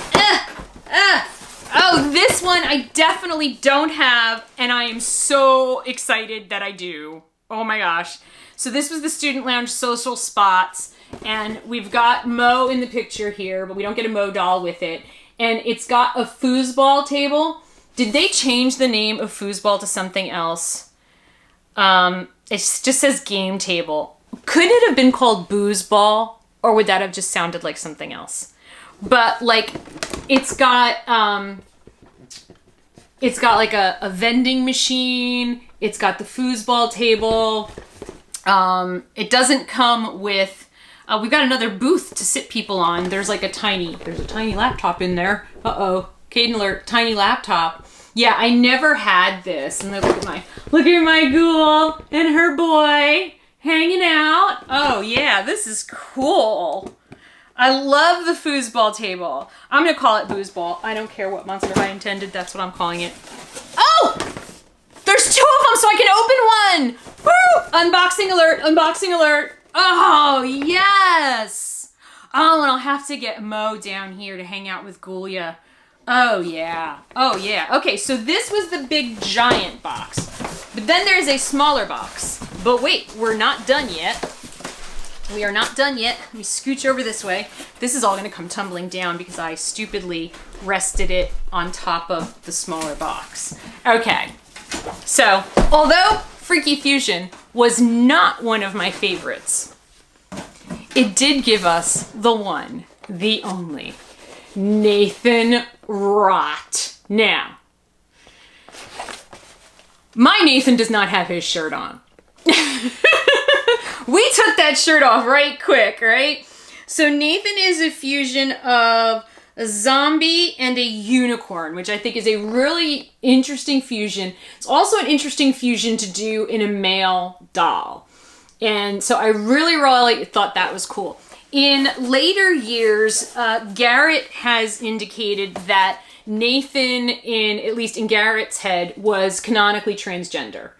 Oh, this one I definitely don't have, and I am so excited that I do. Oh my gosh. So this was the Student Lounge Social Spots. And we've got Mo in the picture here, but we don't get a Mo doll with it. And it's got a foosball table. Did they change the name of foosball to something else? It just says game table. Could it have been called boozeball? Or would that have just sounded like something else? But like, it's got like a vending machine. It's got the foosball table. It doesn't come with... we've got another booth to sit people on. There's a tiny laptop in there. Uh-oh. Caden alert, tiny laptop. Yeah, I never had this. And look at my ghoul and her boy hanging out. Oh yeah, this is cool. I love the foosball table. I'm gonna call it boozeball. I don't care what Monster High intended. That's what I'm calling it. Oh! There's two of them so I can open one! Woo! Unboxing alert, unboxing alert. Oh, yes! Oh, and I'll have to get Mo down here to hang out with Ghoulia. Oh, yeah. Oh, yeah. Okay, so this was the big giant box. But then there's a smaller box. But wait, we're not done yet. We are not done yet. Let me scooch over this way. This is all going to come tumbling down because I stupidly rested it on top of the smaller box. Okay. So, although Freaky Fusion was not one of my favorites, it did give us the one, the only, Nathan Rott. Now, my Nathan does not have his shirt on. We took that shirt off right quick, right? So Nathan is a fusion of a zombie and a unicorn, which I think is a really interesting fusion. It's also an interesting fusion to do in a male doll. And so I really thought that was cool. In later years, Garrett has indicated that Nathan, at least in Garrett's head, was canonically transgender.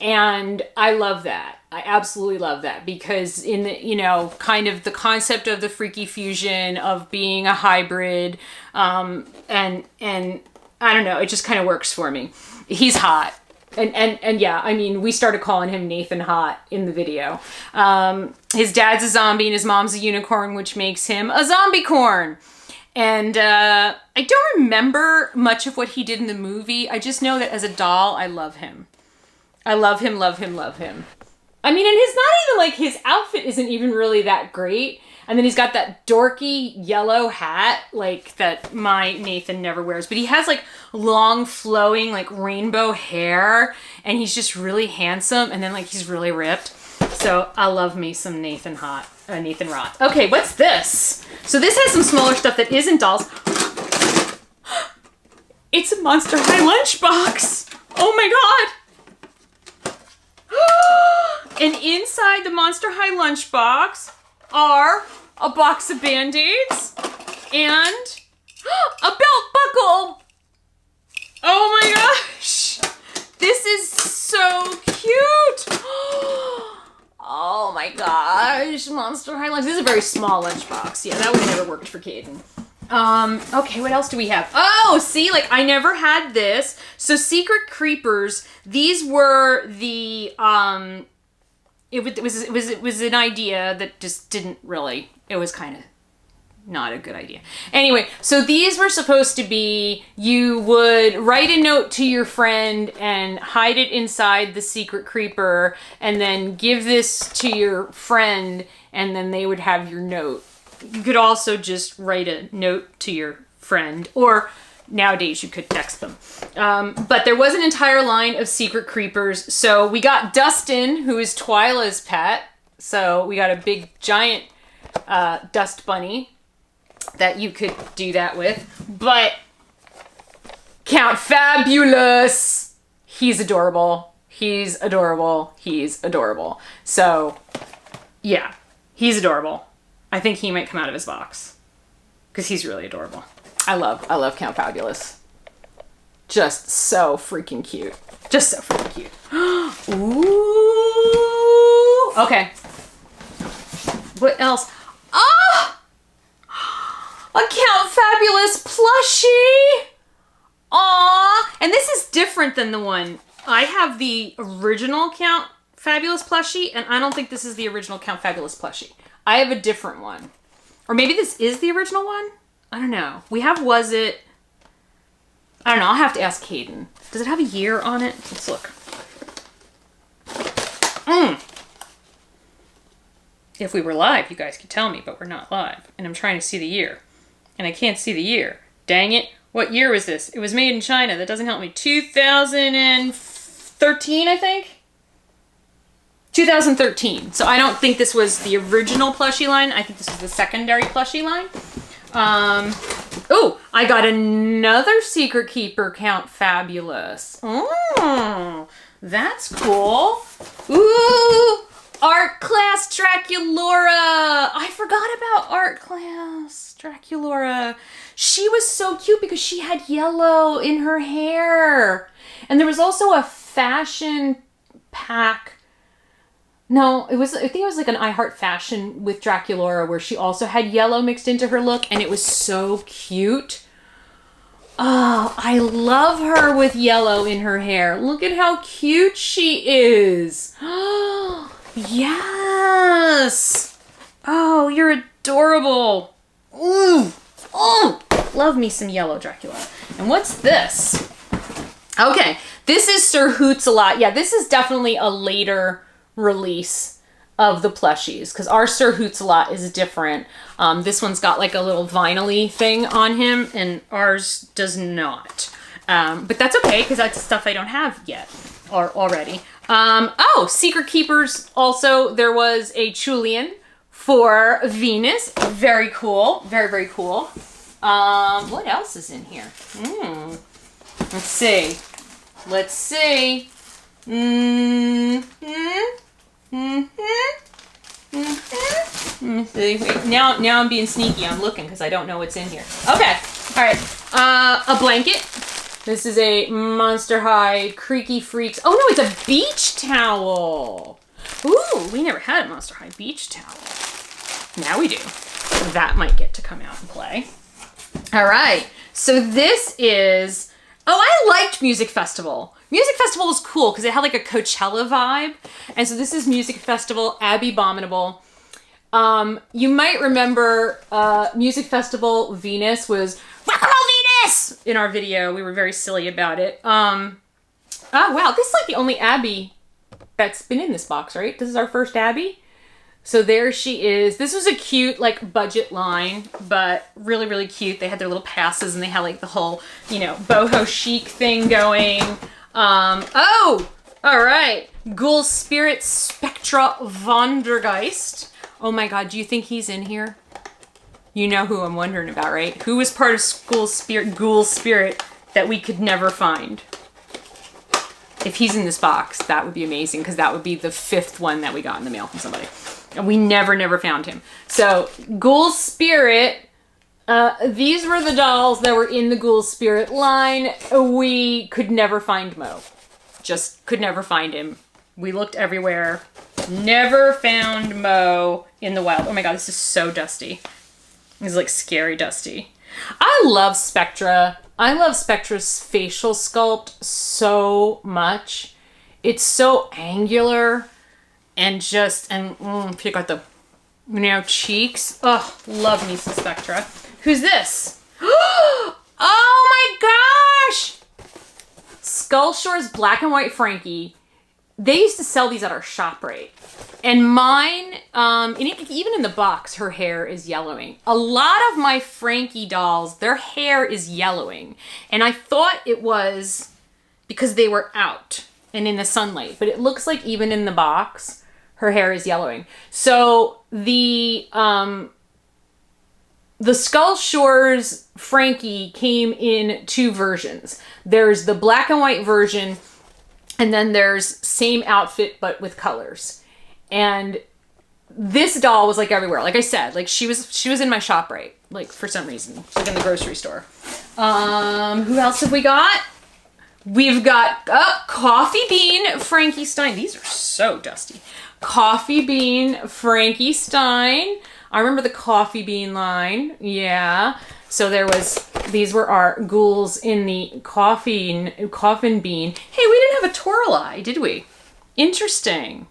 And I love that. I absolutely love that because in the, kind of the concept of the Freaky Fusion of being a hybrid, and I don't know, it just kind of works for me. He's hot. And yeah, I mean, we started calling him Nathan Hot in the video. His dad's a zombie and his mom's a unicorn, which makes him a zombie corn. And I don't remember much of what he did in the movie. I just know that as a doll, I love him. I love him, love him, love him. I mean, and his not even like his outfit isn't even really that great. And then he's got that dorky yellow hat like that my Nathan never wears. But he has like long flowing like rainbow hair. And he's just really handsome. And then like he's really ripped. So I love me some Nathan Roth. Okay, what's this? So this has some smaller stuff that isn't dolls. It's a Monster High lunchbox. Oh my god. And inside the Monster High lunchbox are a box of Band-Aids and a belt buckle. Oh my gosh. This is so cute. Oh my gosh, Monster High Lunch. This is a very small lunchbox. Yeah, that would have never worked for Caden. Okay, what else do we have? Oh, see, like I never had this. So Secret Creepers, these were the, it was an idea that just didn't really, it was kind of not a good idea. Anyway, so these were supposed to be, you would write a note to your friend and hide it inside the secret creeper and then give this to your friend and then they would have your note. You could also just write a note to your friend or nowadays you could text them. But there was an entire line of secret creepers. So we got Dustin, who is Twyla's pet. So we got a big giant dust bunny that you could do that with. But Count Fabulous, he's adorable. He's adorable. He's adorable. So yeah, he's adorable. I think he might come out of his box because he's really adorable. I love Count Fabulous. Just so freaking cute. Just so freaking cute. Ooh. Okay. What else? Ah! A Count Fabulous plushie! Aww! And this is different than the one. I have the original Count Fabulous plushie, and I don't think this is the original Count Fabulous plushie. I have a different one. Or maybe this is the original one? I don't know. We have Was It... I don't know. I'll have to ask Caden. Does it have a year on it? Let's look. If we were live, you guys could tell me, but we're not live. And I'm trying to see the year. And I can't see the year. Dang it. What year was this? It was made in China. That doesn't help me. 2013, I think? 2013. So I don't think this was the original plushie line. I think this was the secondary plushie line. Oh, I got another Secret Keeper Count Fabulous. Oh, that's cool. Ooh, Art Class Draculaura. I forgot about Art Class Draculaura. She was so cute because she had yellow in her hair. And there was also a fashion pack. No, I think it was like an I Heart Fashion with Draculaura where she also had yellow mixed into her look and it was so cute. Oh, I love her with yellow in her hair. Look at how cute she is. Oh, yes. Oh, you're adorable. Ooh. Oh, love me some yellow Dracula. And what's this? Okay, this is Sir Hoots-a-Lot. Yeah, this is definitely a later release of the plushies because our Sir Hoots-a-Lot is different. This one's got like a little vinyl-y thing on him and ours does not. But that's okay because that's stuff I don't have yet or already. Oh, Secret Keepers also. There was a Chulian for Venus. Very cool. Very, very cool. What else is in here? Let's see. Let's see. Wait, now I'm being sneaky. I'm looking because I don't know what's in here. Okay. All right. A blanket. This is a Monster High Creaky Freaks. Oh no, it's a beach towel. Ooh, we never had a Monster High beach towel. Now we do. That might get to come out and play. All right. So this is, oh, I liked Music Festival. Music Festival was cool because it had like a Coachella vibe. And so this is Music Festival, Abby Abominable. You might remember Music Festival Venus was Rock and Roll Venus in our video. We were very silly about it. Oh wow, this is like the only Abby that's been in this box, right? This is our first Abby. So there she is. This was a cute, like, budget line, but really, really cute. They had their little passes and they had like the whole, you know, boho chic thing going. Oh, all right. Ghoul Spirit Spectra Vondergeist. Oh my God, do you think he's in here? You know who I'm wondering about, right? Who was part of Ghoul Spirit that we could never find? If he's in this box, that would be amazing, because that would be the 5th one that we got in the mail from somebody. And we never found him. So, Ghoul Spirit, these were the dolls that were in the Ghoul Spirit line. We could never find Mo. Just could never find him. We looked everywhere. Never found Mo in the wild. Oh my God, this is so dusty. It's like scary dusty. I love Spectra. I love Spectra's facial sculpt so much. It's so angular and just, and you got the, you know, cheeks. Oh, love me some Spectra. Who's this? Oh my gosh! Skull Shore's Black and White Frankie. They used to sell these at our shop, right? And mine, and even in the box, her hair is yellowing. A lot of my Frankie dolls, their hair is yellowing. And I thought it was because they were out and in the sunlight. But it looks like even in the box, her hair is yellowing. So the Skull Shores Frankie came in 2 versions. There's the black and white version, and then there's same outfit but with colors. And this doll was like everywhere. Like I said, like she was in my shop, right? Like for some reason, like in the grocery store. Who else have we got? We've got Coffee Bean Frankie Stein. These are so dusty. Coffee Bean Frankie Stein. I remember the Coffee Bean line. Yeah. So there was, these were our ghouls in the coffin bean. Hey, we didn't have a Toralei, did we? Interesting.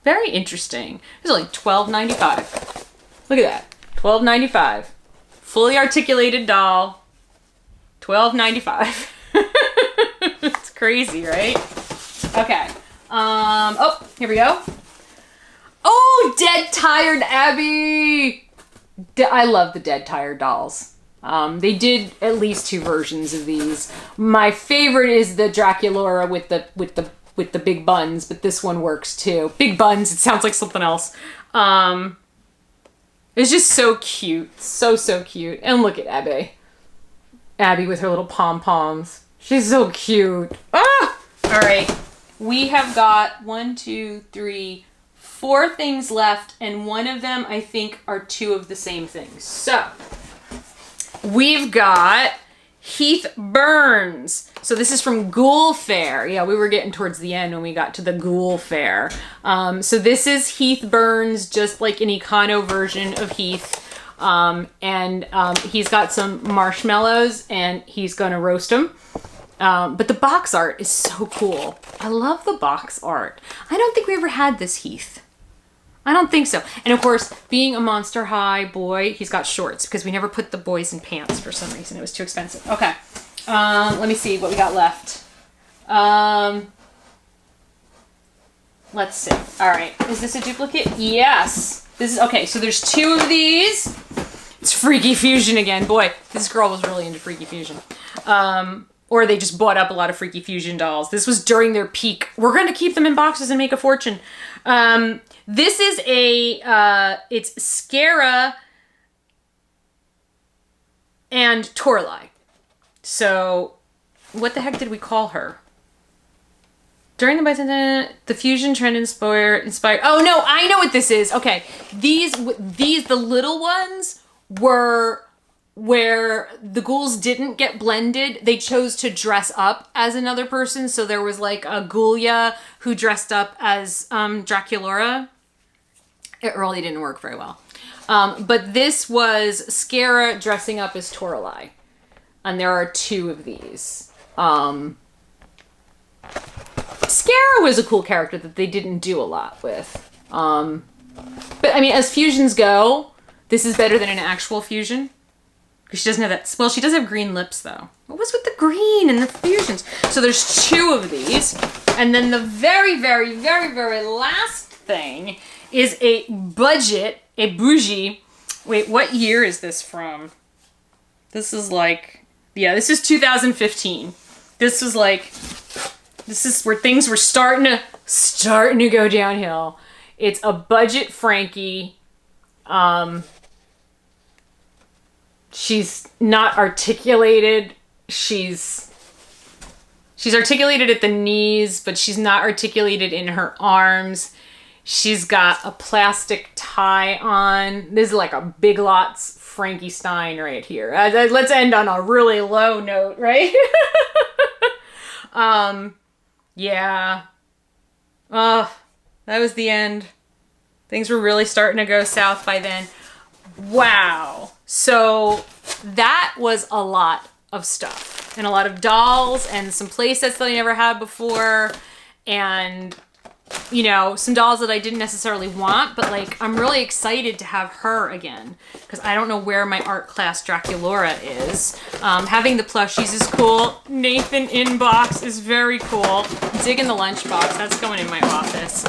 Very interesting. It was like $12.95. Look at that. $12.95. Fully articulated doll. $12.95. It's crazy, right? Okay. Oh, here we go. Oh, Dead Tired Abby. I love the Dead Tired dolls. They did at least 2 versions of these. My favorite is the Draculaura with the big buns, but this one works too. Big buns, it sounds like something else. It's just so cute. So cute. And look at Abby. Abby with her little pom-poms. She's so cute. Ah! All right. We have got 1, 2, 3, 4 things left, and one of them I think are 2 of the same things. So we've got Heath Burns. So this is from Ghoul Fair. Yeah, we were getting towards the end when we got to the Ghoul Fair. So this is Heath Burns, just like an Econo version of Heath. He's got some marshmallows and he's gonna roast them. But the box art is so cool. I love the box art. I don't think we ever had this Heath. I don't think so. And of course, being a Monster High boy, he's got shorts because we never put the boys in pants for some reason. It was too expensive. Okay. Let me see what we got left. Let's see. All right. Is this a duplicate? Yes. This is okay. So there's 2 of these. It's Freaky Fusion again. Boy, this girl was really into Freaky Fusion. Or they just bought up a lot of Freaky Fusion dolls. This was during their peak. We're going to keep them in boxes and make a fortune. This is it's Scara and Toralei. So, what the heck did we call her? During the fusion trend inspired. Oh no, I know what this is. Okay, these the little ones were where the ghouls didn't get blended. They chose to dress up as another person. So there was like a Ghoulia who dressed up as Draculaura. It really didn't work very well. But this was Scara dressing up as Toralei. And there are 2 of these. Scara was a cool character that they didn't do a lot with. But But I mean, as fusions go, this is better than an actual fusion. Because she doesn't have that, well, she does have green lips though. What was with the green and the fusions? So there's 2 of these. And then the very, very, very, very last thing is a budget, a bougie. Wait, what year is this from? This is like, yeah, this is 2015. This was like, this is where things were starting to go downhill. It's a budget Frankie. She's not articulated. She's articulated at the knees, but she's not articulated in her arms. She's got a plastic tie on. This is like a Big Lots Frankenstein right here. Let's end on a really low note, right? Yeah. That was the end. Things were really starting to go south by then. Wow. So that was a lot of stuff and a lot of dolls and some play sets that I never had before. And, you know, some dolls that I didn't necessarily want, but like, I'm really excited to have her again because I don't know where my art class Draculaura is. Having the plushies is cool. Nathan inbox is very cool. Dig in the lunchbox. That's going in my office.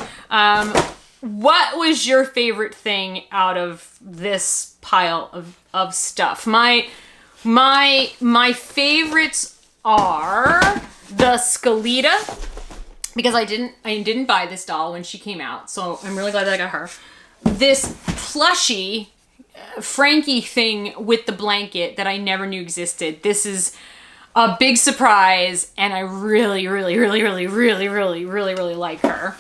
What was your favorite thing out of this pile of stuff? My favorites are the Scalita, because I didn't buy this doll when she came out, so I'm really glad that I got her. This plushie Frankie thing with the blanket that I never knew existed. This is a big surprise, and I really, really, really, really, really, really, really, really like her.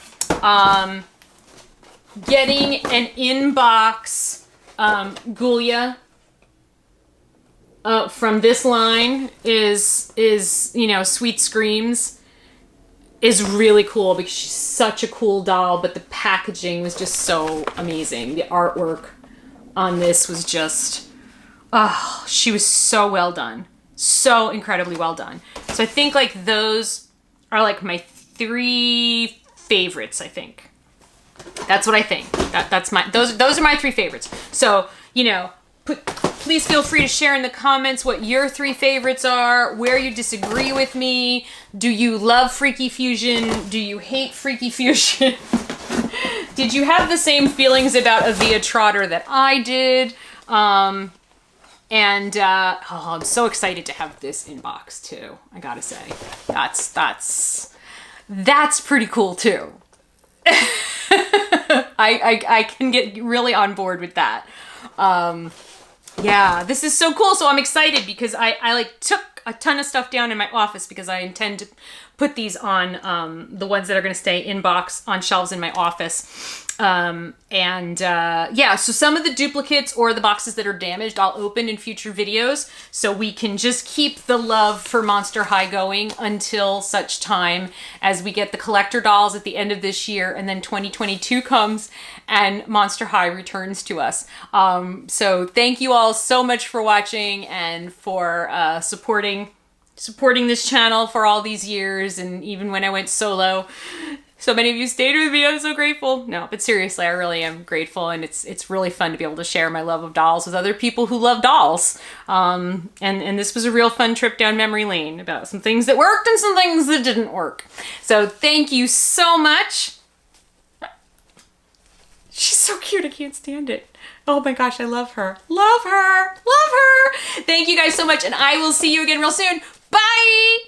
Getting an inbox Ghoulia from this line is you know, Sweet Screams is really cool because she's such a cool doll, but the packaging was just so amazing. The artwork on this was just, oh, she was so well done. So incredibly well done. So I think like those are like my 3 favorites, I think. That's what I think. That's my, those are my 3 favorites. So, you know, please feel free to share in the comments what your 3 favorites are, where you disagree with me. Do you love Freaky Fusion? Do you hate Freaky Fusion? Did you have the same feelings about Avia Trotter that I did? Oh, I'm so excited to have this inbox too. I gotta say, that's pretty cool too. I can get really on board with that. Yeah, this is so cool. So I'm excited because I like took a ton of stuff down in my office because I intend to put these on the ones that are going to stay in box on shelves in my office. Yeah, so some of the duplicates or the boxes that are damaged, I'll open in future videos so we can just keep the love for Monster High going until such time as we get the collector dolls at the end of this year, and then 2022 comes and Monster High returns to us. So thank you all so much for watching and for supporting this channel for all these years, and even when I went solo. So many of you stayed with me. I'm so grateful. No, but seriously, I really am grateful, and it's really fun to be able to share my love of dolls with other people who love dolls. And this was a real fun trip down memory lane about some things that worked and some things that didn't work. So thank you so much. She's so cute. I can't stand it. Oh my gosh, I love her. Love her. Love her. Thank you guys so much, and I will see you again real soon. Bye.